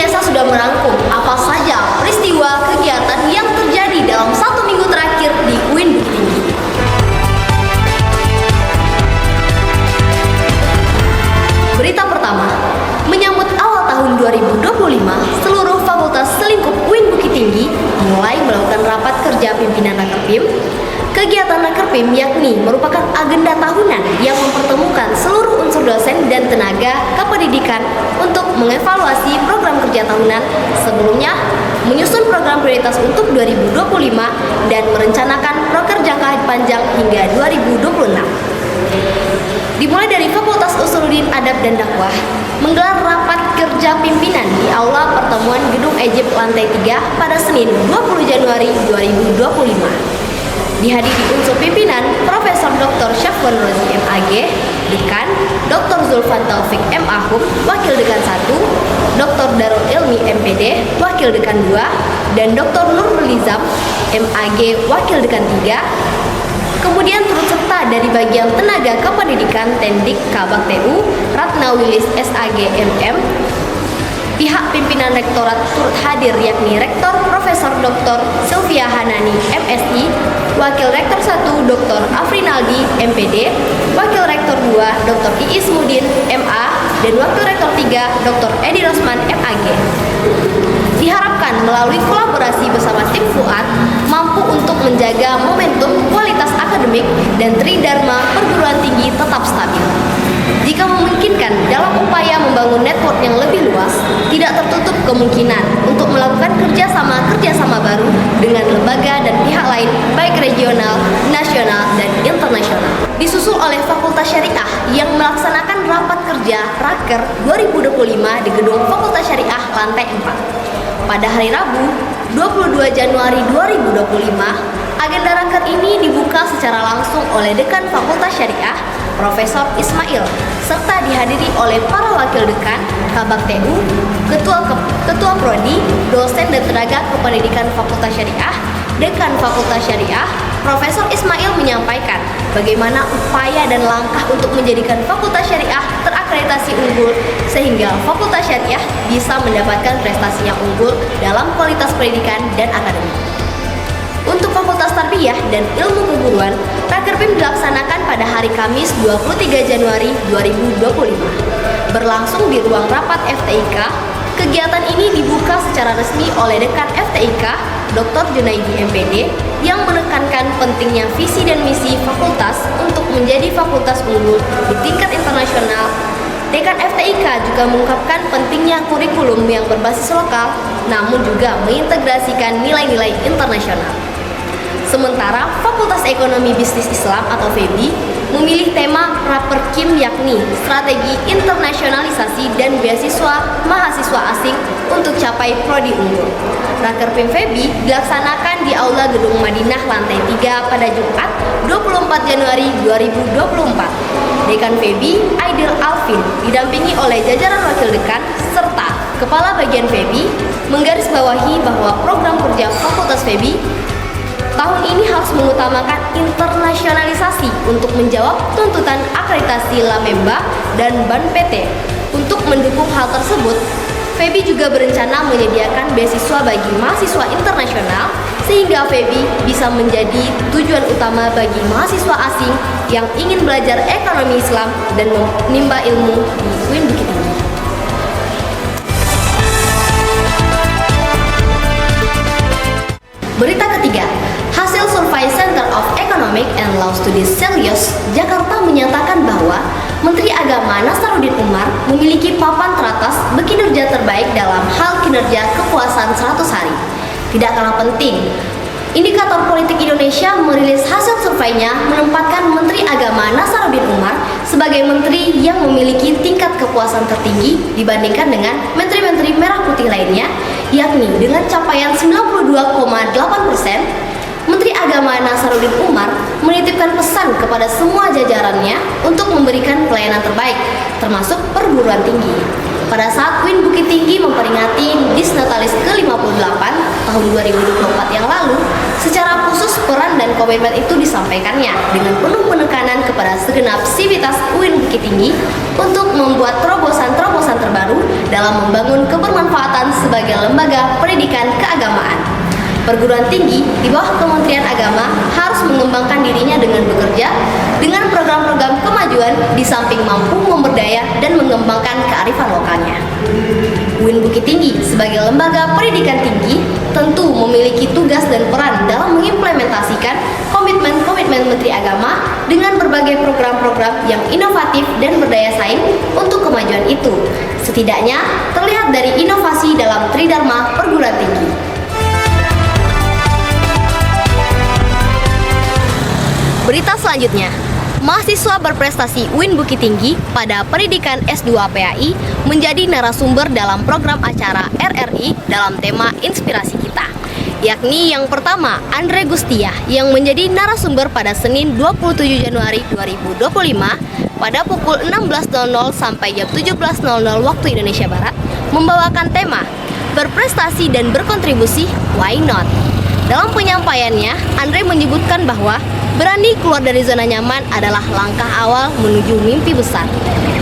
Yesa sudah merangkum apa saja peristiwa kegiatan yang terjadi dalam 1 minggu terakhir di UIN Bukit Tinggi. Berita pertama, menyambut awal tahun 2025, seluruh fakultas selingkup UIN Bukit Tinggi mulai melakukan rapat kerja pimpinan Rakerpim. Kegiatan Rakerpim yakni merupakan agenda tahunan yang mempertemukan seluruh unsur dosen dan tenaga kependidikan untuk mengevaluasi program kerja tahunan sebelumnya, menyusun program prioritas untuk 2025 dan merencanakan proker jangka panjang hingga 2026. Dimulai dari Fakultas Usuluddin Adab dan Dakwah, menggelar rapat kerja pimpinan di Aula Pertemuan Gedung Egypt lantai 3 pada Senin 20 Januari 2025. Dihadiri unsur pimpinan Profesor Dr. Syafwan Rozi MAG, Dekan, Dr. Zulfan Taufik MA Hum, Wakil Dekan 1, Dr. Darul Ilmi MPD, Wakil Dekan 2, dan Dr. Nurul Nizam MAG, Wakil Dekan 3. Kemudian turut serta dari bagian tenaga kependidikan Tendik Kabak TU, Ratna Wilis SAG MM. Pihak pimpinan rektorat turut hadir yakni Rektor Profesor Dr. Sylvia Hanani MSI, Wakil Rektor 1 Dr. Afrinaldi MPD, Wakil Rektor 2 Dr. Iis Mudin MA, dan Wakil Rektor 3 Dr. Edi Rosman MAG. Diharapkan melalui kolaborasi bersama tim FUAD mampu untuk menjaga momentum kualitas akademik dan tridharma perguruan tinggi tetap stabil. Jika memungkinkan dalam upaya membangun network yang lebih luas, tidak tertutup kemungkinan untuk melakukan kerjasama baru dengan lembaga dan pihak lain baik regional, nasional, dan internasional. Disusul oleh Fakultas Syariah yang melaksanakan rapat kerja Raker 2025 di gedung Fakultas Syariah lantai 4. Pada hari Rabu, 22 Januari 2025, agenda Raker ini dibuka secara langsung oleh Dekan Fakultas Syariah, Profesor Ismail, serta dihadiri oleh para wakil dekan, Kabak TU, Ketua Prodi, dosen dan tenaga kependidikan Fakultas Syariah. Dekan Fakultas Syariah, Profesor Ismail menyampaikan bagaimana upaya dan langkah untuk menjadikan Fakultas Syariah terakreditasi unggul sehingga Fakultas Syariah bisa mendapatkan prestasi yang unggul dalam kualitas pendidikan dan akademik. Untuk Fakultas Tarbiyah dan Ilmu Keguruan, Rakerpim dilaksanakan pada hari Kamis 23 Januari 2025. Berlangsung di ruang rapat FTIK, kegiatan ini dibuka secara resmi oleh Dekan FTIK, Dr. Junaidi MPD, yang menekankan pentingnya visi dan misi fakultas untuk menjadi fakultas unggul di tingkat internasional. Dekan FTIK juga mengungkapkan pentingnya kurikulum yang berbasis lokal, namun juga mengintegrasikan nilai-nilai internasional. Sementara Fakultas Ekonomi Bisnis Islam atau FEBI memilih tema Raperkim yakni Strategi Internasionalisasi dan Beasiswa Mahasiswa Asing untuk capai prodi unggul. Rakerpim FEBI dilaksanakan di Aula Gedung Madinah lantai 3 pada Jumat 24 Januari 2024. Dekan FEBI Aidil Alvin didampingi oleh jajaran wakil dekan serta Kepala Bagian FEBI menggarisbawahi bahwa program kerja Fakultas FEBI tahun ini harus mengutamakan internasionalisasi untuk menjawab tuntutan akreditasi Lamemba dan Ban PT. Untuk mendukung hal tersebut, FEBI juga berencana menyediakan beasiswa bagi mahasiswa internasional sehingga FEBI bisa menjadi tujuan utama bagi mahasiswa asing yang ingin belajar ekonomi Islam dan menimba ilmu di UIN Bukit Tinggi. Berita ketiga, hasil survei Center of Economic and Law Studies Celios, Jakarta menyatakan bahwa Menteri Agama Nasaruddin Umar memiliki papan teratas berkinerja terbaik dalam hal kinerja kepuasan 100 hari. Tidak kalah penting, Indikator Politik Indonesia merilis hasil surveinya menempatkan Menteri Agama Nasaruddin Umar sebagai menteri yang memiliki tingkat kepuasan tertinggi dibandingkan dengan menteri-menteri merah putih lainnya, yakni dengan capaian 92,8%. Menteri Agama Nasaruddin Umar menitipkan pesan kepada semua jajarannya untuk memberikan pelayanan terbaik, termasuk perguruan tinggi. Pada saat UIN Bukit Tinggi memperingati Disnatalis ke-58 tahun 2024 yang lalu, secara khusus peran dan komitmen itu disampaikannya dengan penuh penekanan kepada segenap sivitas UIN Bukit Tinggi untuk membuat terobosan-terobosan terbaru dalam membangun kebermanfaatan sebagai lembaga pendidikan keagamaan. Perguruan tinggi di bawah Kementerian Agama harus mengembangkan dirinya dengan bekerja dengan program-program kemajuan di samping mampu memberdaya dan mengembangkan kearifan lokalnya. UIN Bukit Tinggi sebagai lembaga pendidikan tinggi tentu memiliki tugas dan peran dalam mengimplementasikan komitmen-komitmen Menteri Agama dengan berbagai program-program yang inovatif dan berdaya saing untuk kemajuan itu. Setidaknya terlihat dari inovasi dalam Tridharma perguruan tinggi. Berita selanjutnya, mahasiswa berprestasi UIN Bukit Tinggi pada pendidikan S2 PAI menjadi narasumber dalam program acara RRI dalam tema Inspirasi Kita. Yakni yang pertama, Andre Gustia yang menjadi narasumber pada Senin 27 Januari 2025 pada pukul 16.00 sampai jam 17.00 waktu Indonesia Barat membawakan tema Berprestasi dan Berkontribusi, Why Not? Dalam penyampaiannya, Andre menyebutkan bahwa berani keluar dari zona nyaman adalah langkah awal menuju mimpi besar.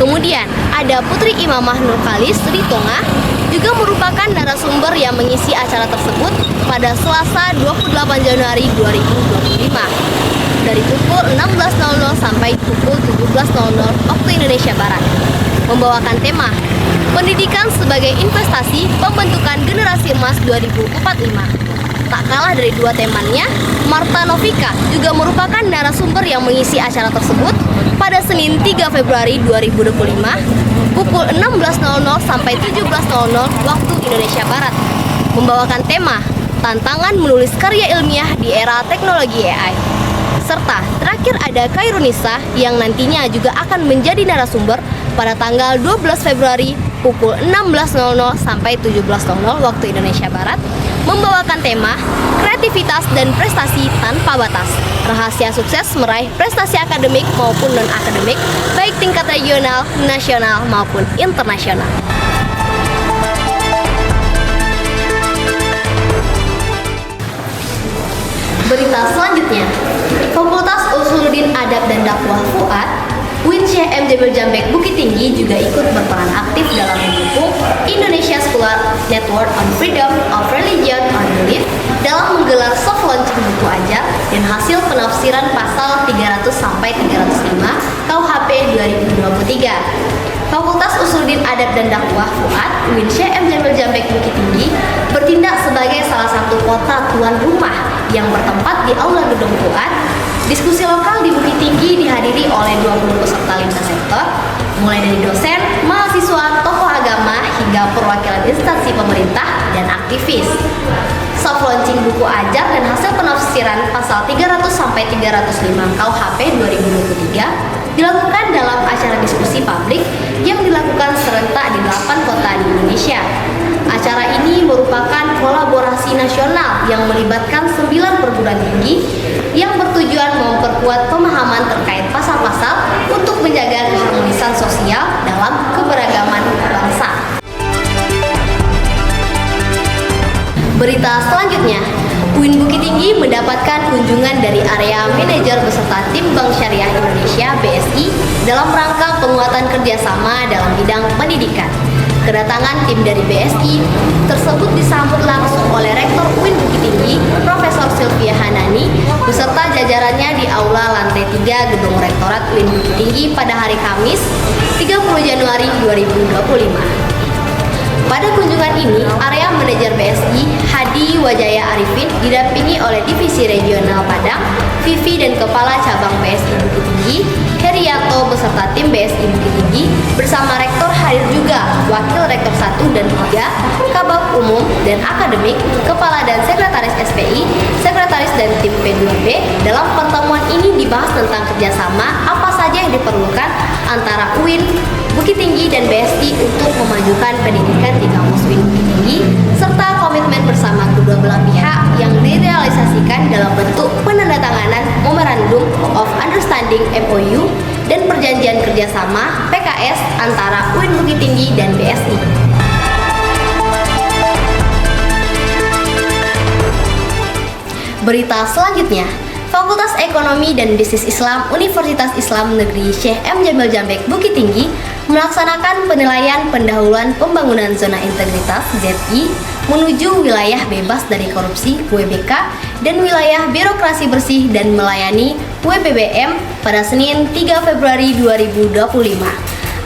Kemudian, ada Putri Imamah Nurkalis Ritonga juga merupakan narasumber yang mengisi acara tersebut pada Selasa 28 Januari 2025 dari pukul 16.00 sampai pukul 17.00 waktu Indonesia Barat, membawakan tema Pendidikan sebagai Investasi Pembentukan Generasi Emas 2045. Tak kalah dari dua temannya, Marta Novika juga merupakan narasumber yang mengisi acara tersebut pada Senin 3 Februari 2025 pukul 16.00 sampai 17.00 waktu Indonesia Barat, membawakan tema Tantangan Menulis Karya Ilmiah di Era Teknologi AI. Serta terakhir ada Kairunisa yang nantinya juga akan menjadi narasumber pada tanggal 12 Februari pukul 16.00 sampai 17.00 waktu Indonesia Barat, membawakan tema Kreativitas dan Prestasi Tanpa Batas. Rahasia sukses meraih prestasi akademik maupun non-akademik, baik tingkat regional, nasional maupun internasional. Berita selanjutnya, Fakultas Usuluddin Adab dan Dakwah FUAD UIN Syekh M. Jamil Jambek Bukit Tinggi juga ikut berperan aktif dalam mendukung Indonesia Scholar Network on Freedom of Religion and Belief dalam menggelar soft launching buku ajar dan hasil penafsiran pasal 300 sampai 305 KUHP 2023. Fakultas Usuluddin Adab dan Dakwah FUAD UIN Syekh M. Jamil Jambek Bukit Tinggi bertindak sebagai salah satu kota tuan rumah yang bertempat di Aula Gedung FUAD. Diskusi lokal di Bukit Tinggi dihadiri oleh 20 peserta lintas sektor, mulai dari dosen, mahasiswa, tokoh agama, hingga perwakilan instansi pemerintah dan aktivis. Soft launching buku ajar dan hasil penafsiran pasal 300 sampai 305 KUHP 2023 dilakukan dalam acara diskusi publik yang dilakukan serentak di 8 kota di Indonesia. Acara ini merupakan kolaborasi nasional yang melibatkan 9 perguruan tinggi yang bertujuan memperkuat pemahaman terkait pasal-pasal untuk menjaga keharmonisan sosial dalam keberagaman bangsa. Berita selanjutnya, UIN Bukit Tinggi mendapatkan kunjungan dari area manajer beserta tim Bank Syariah Indonesia (BSI) dalam rangka penguatan kerjasama dalam bidang pendidikan. Kedatangan tim dari BSI tersebut disambut langsung oleh Rektor UIN Bukit Tinggi, Profesor Sylvia Hanani, beserta jajarannya di Aula Lantai 3 Gedung Rektorat UIN Bukit Tinggi pada hari Kamis, 30 Januari 2025. Pada kunjungan ini, area manajer BSI, Hadi Wajaya Arifin, didampingi oleh Divisi Regional Padang, Vivi dan Kepala Cabang BSI Bukit Tinggi, Heriato beserta tim BSI Bukit Tinggi, bersama Rektor hadir juga Wakil Rektor 1 dan 3, Kabak Umum dan Akademik, Kepala dan Sekretaris SPI, Sekretaris dan tim P2B. Dalam pertemuan ini dibahas tentang kerjasama apa saja yang diperlukan antara UIN Bukit Tinggi dan BSI untuk memajukan pendidikan di kampus UIN Bukit Tinggi, serta komitmen bersama kedua belah pihak yang direalisasikan dalam bentuk penandatanganan Memorandum of Understanding MOU dan perjanjian kerjasama PKS antara UIN Bukit Tinggi dan BSI. Berita selanjutnya, Fakultas Ekonomi dan Bisnis Islam Universitas Islam Negeri Syekh M. Jamil Jambek Bukit Tinggi melaksanakan penilaian pendahuluan pembangunan zona integritas (ZI) menuju wilayah bebas dari korupsi (WBK) dan wilayah birokrasi bersih dan melayani (WBBM) pada Senin 3 Februari 2025.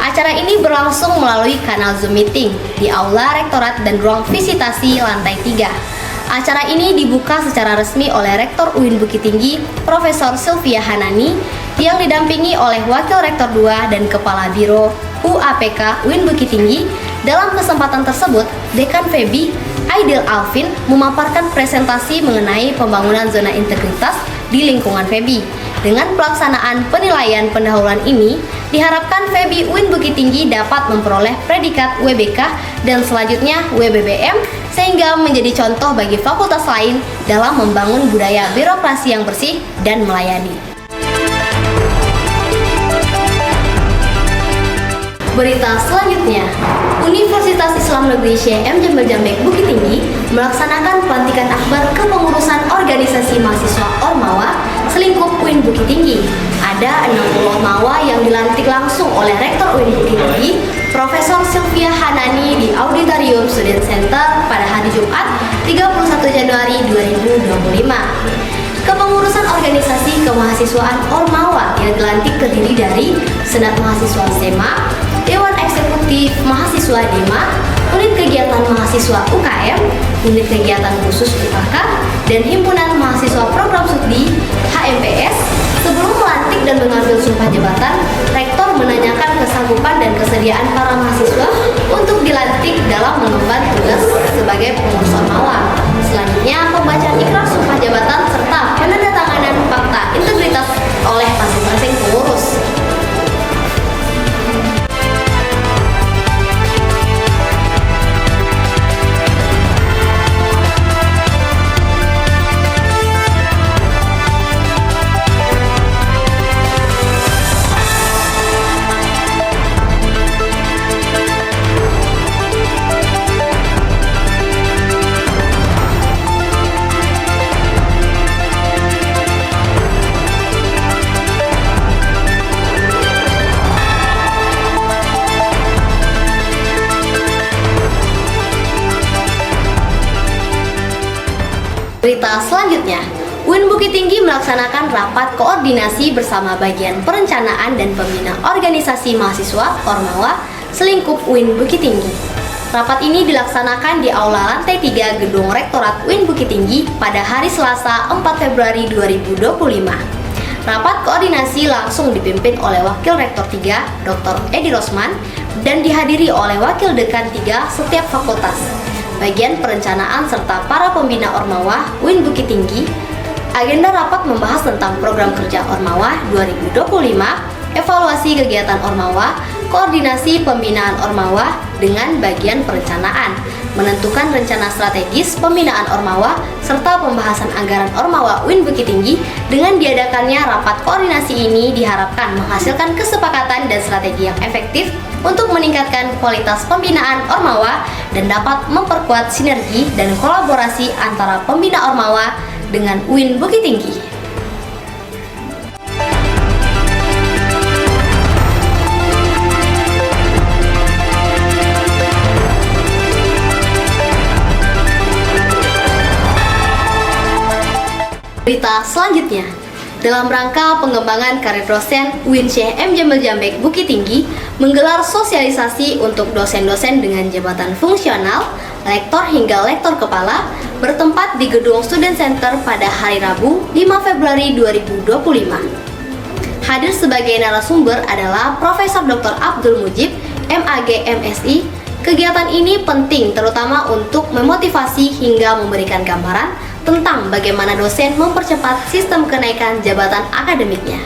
Acara ini berlangsung melalui kanal Zoom meeting di Aula Rektorat dan ruang visitasi lantai 3. Acara ini dibuka secara resmi oleh Rektor UIN Bukit Tinggi, Profesor Sylvia Hanani, yang didampingi oleh Wakil Rektor 2 dan Kepala Biro UAPK UIN Bukit Tinggi. Dalam kesempatan tersebut, Dekan FEBI, Aidil Alvin, memaparkan presentasi mengenai pembangunan zona integritas di lingkungan FEBI. Dengan pelaksanaan penilaian pendahuluan ini, diharapkan FEBI UIN Bukit Tinggi dapat memperoleh predikat WBK dan selanjutnya WBBM sehingga menjadi contoh bagi fakultas lain dalam membangun budaya birokrasi yang bersih dan melayani. Berita selanjutnya, Universitas Islam Negeri Syekh M. Jamil Jambek Bukit Tinggi melaksanakan pelantikan akbar kepengurusan organisasi mahasiswa Ormawa selingkup UIN Bukit Tinggi. Ada 60 Ormawa yang dilantik langsung oleh Rektor UIN Bukit Tinggi, Profesor Sylvia Hanani di Auditorium Student Center pada hari Jumat 31 Januari 2025. Kepengurusan organisasi kemahasiswaan Ormawa yang dilantik terdiri dari Senat Mahasiswa SEMA, Dewan Eksekutif Mahasiswa DEMA, Unit Kegiatan Mahasiswa UKM, Unit Kegiatan Khusus UKK, dan Himpunan Mahasiswa Program Studi HMPS. Sebelum melantik dan mengambil sumpah jabatan, Rektor menanyakan kesanggupan dan kesediaan para mahasiswa untuk dilantik dalam mengemban tugas sebagai pengurus Ormawa. Selanjutnya, pembacaan ikrar sumpah jabatan serta penandatanganan fakta integritas oleh masing-masing pengurus. Berita selanjutnya, UIN Bukit Tinggi melaksanakan rapat koordinasi bersama bagian perencanaan dan pembina organisasi mahasiswa Ormawa selingkup UIN Bukit Tinggi. Rapat ini dilaksanakan di Aula Lantai 3 Gedung Rektorat UIN Bukit Tinggi pada hari Selasa 4 Februari 2025. Rapat koordinasi langsung dipimpin oleh Wakil Rektor 3, Dr. Edi Rosman, dan dihadiri oleh Wakil Dekan 3 setiap fakultas, bagian perencanaan serta para pembina Ormawa UIN Bukit Tinggi. Agenda rapat membahas tentang program kerja Ormawa 2025, evaluasi kegiatan Ormawa, koordinasi pembinaan Ormawa dengan bagian perencanaan, menentukan rencana strategis pembinaan Ormawa, serta pembahasan anggaran Ormawa UIN Bukit Tinggi. Dengan diadakannya rapat koordinasi ini diharapkan menghasilkan kesepakatan dan strategi yang efektif untuk meningkatkan kualitas pembinaan Ormawa dan dapat memperkuat sinergi dan kolaborasi antara pembina Ormawa dengan UIN Bukit Tinggi. Berita selanjutnya, dalam rangka pengembangan karir dosen, UIN Syekh M. Jamil Jambek Bukit Tinggi menggelar sosialisasi untuk dosen-dosen dengan jabatan fungsional, lektor hingga lektor kepala bertempat di Gedung Student Center pada hari Rabu 5 Februari 2025. Hadir sebagai narasumber adalah Profesor Dr. Abdul Mujib, MAG MSI. Kegiatan ini penting terutama untuk memotivasi hingga memberikan gambaran tentang bagaimana dosen mempercepat sistem kenaikan jabatan akademiknya.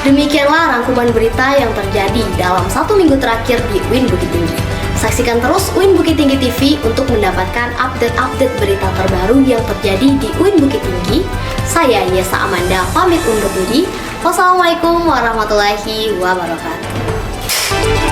Demikianlah rangkuman berita yang terjadi dalam 1 minggu terakhir di UIN Bukit Tinggi. Saksikan terus UIN Bukit Tinggi TV untuk mendapatkan update-update berita terbaru yang terjadi di UIN Bukit Tinggi. Saya Yesa Amanda pamit undur diri. Wassalamualaikum warahmatullahi wabarakatuh.